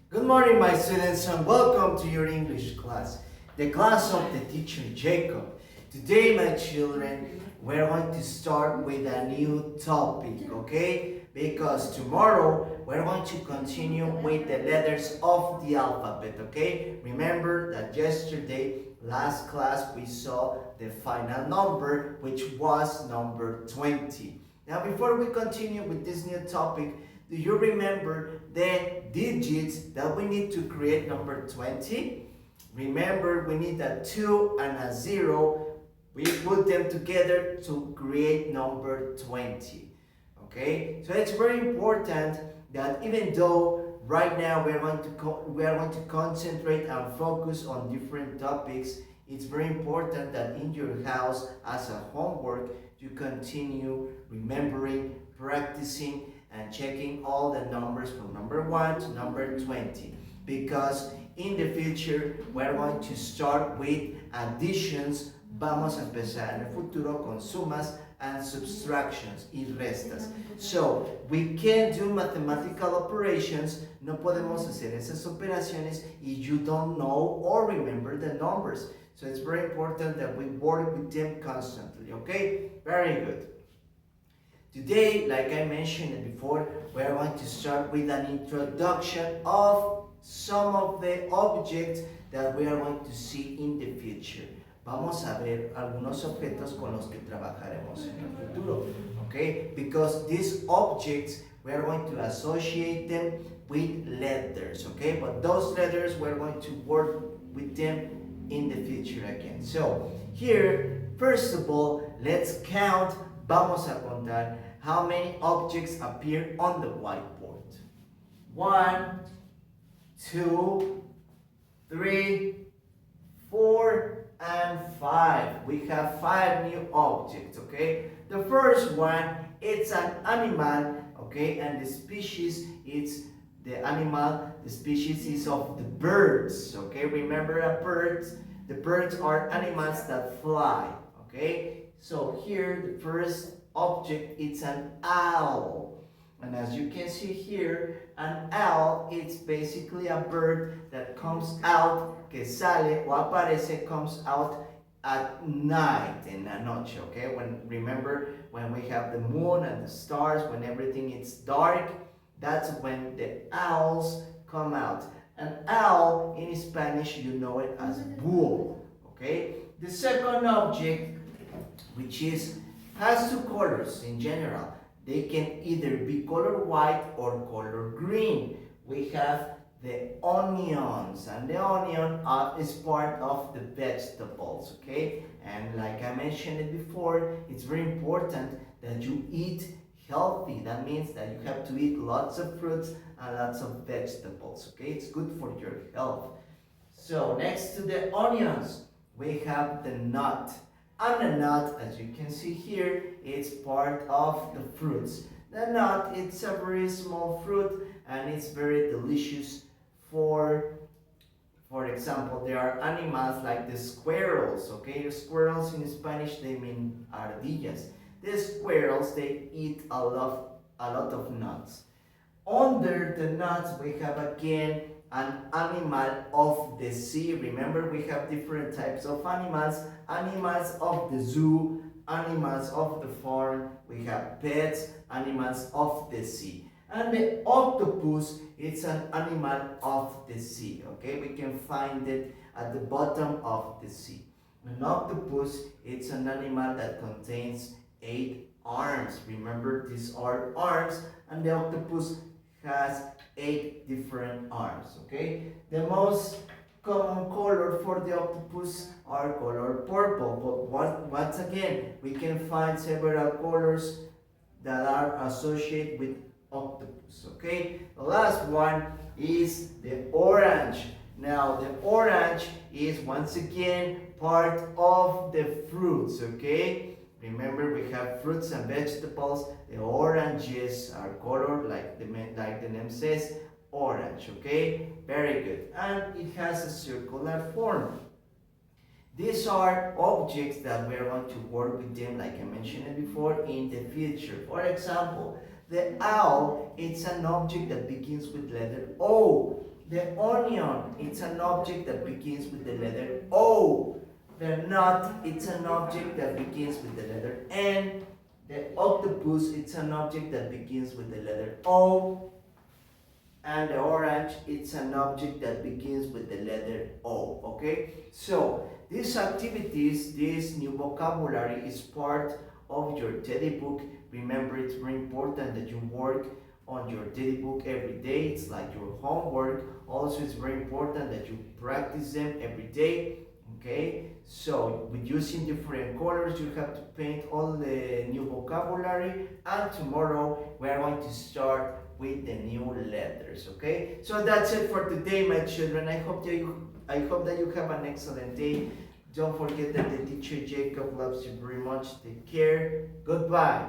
Good morning, my students, and welcome to your English class, the class of the teacher Jacob. Today, my children, we're going to start with a new topic, okay? Because tomorrow we're going to continue with the letters of the alphabet, okay? Remember that yesterday, last class, we saw the final number, which was number 20. Now, before we continue with this new topic, do you remember the digits that we need to create number 20? Remember, we need a 2 and a 0. We put them together to create number 20. Okay? So it's very important that even though right now we are going to concentrate and focus on different topics, it's very important that in your house as a homework you continue remembering, practicing, and checking all the numbers from number 1 to number 20, because in the future we're going to start with additions. Vamos a empezar en el futuro con sumas and subtractions y restas. So we can do mathematical operations. No podemos hacer esas operaciones y you don't know or remember the numbers. So it's very important that we work with them constantly. Okay, very good. Today, like I mentioned before, we are going to start with an introduction of some of the objects that we are going to see in the future. Vamos a ver algunos objetos con los que trabajaremos en el futuro, okay? Because these objects, we are going to associate them with letters, okay? But those letters, we're going to work with them in the future again. So, here, first of all, let's count. Vamos a contar how many objects appear on the whiteboard. 1, 2, 3, 4, and 5. We have 5 new objects, okay? The first one, it's an animal, okay? And the species, it's the animal, the species is of the birds, okay? Remember the birds are animals that fly, okay? So here, the first object, it's an owl. And as you can see here, an owl, it's basically a bird that comes out, que sale o aparece, comes out at night, en la noche, okay? Remember when we have the moon and the stars, when everything is dark, that's when the owls come out. An owl, in Spanish, you know it as bull, okay? The second object, which has two colors in general. They can either be color white or color green. We have the onions, and the onion is part of the vegetables, okay? And like I mentioned it before, it's very important that you eat healthy. That means that you have to eat lots of fruits and lots of vegetables, okay? It's good for your health. So next to the onions, we have the nut. And the nut, as you can see here, it's part of the fruits. The nut, it's a very small fruit and it's very delicious. For example, there are animals like the squirrels, okay? The squirrels in Spanish, they mean ardillas. The squirrels, they eat a lot of nuts. Under the nuts, we have again an animal of the sea. Remember, we have different types of animals. Animals of the zoo, animals of the farm. We have pets, animals of the sea. And the octopus, it's an animal of the sea, okay? We can find it at the bottom of the sea. An octopus, it's an animal that contains 8 arms. Remember, these are arms, and the octopus has 8 different arms, okay? The most common color for the octopus are color purple, but once again, we can find several colors that are associated with octopus, okay? The last one is the orange. Now, the orange is once again part of the fruits, okay? Remember, we have fruits and vegetables. The oranges are colored like the name says, orange, okay? Very good. And it has a circular form. These are objects that we are going to work with them, like I mentioned it before, in the future. For example, the owl, it's an object that begins with letter O. The onion, it's an object that begins with the letter O. The nut, it's an object that begins with the letter N. The octopus, it's an object that begins with the letter O. And the orange, it's an object that begins with the letter O, okay? So, these activities, this new vocabulary is part of your teddy book. Remember, it's very important that you work on your teddy book every day. It's like your homework. Also, it's very important that you practice them every day, okay? So, with using different colors, you have to paint all the new vocabulary. And tomorrow, we are going to start with the new letters, okay? So that's it for today, my children. I hope that you have an excellent day. Don't forget that the teacher Jacob loves you very much. Take care. Goodbye.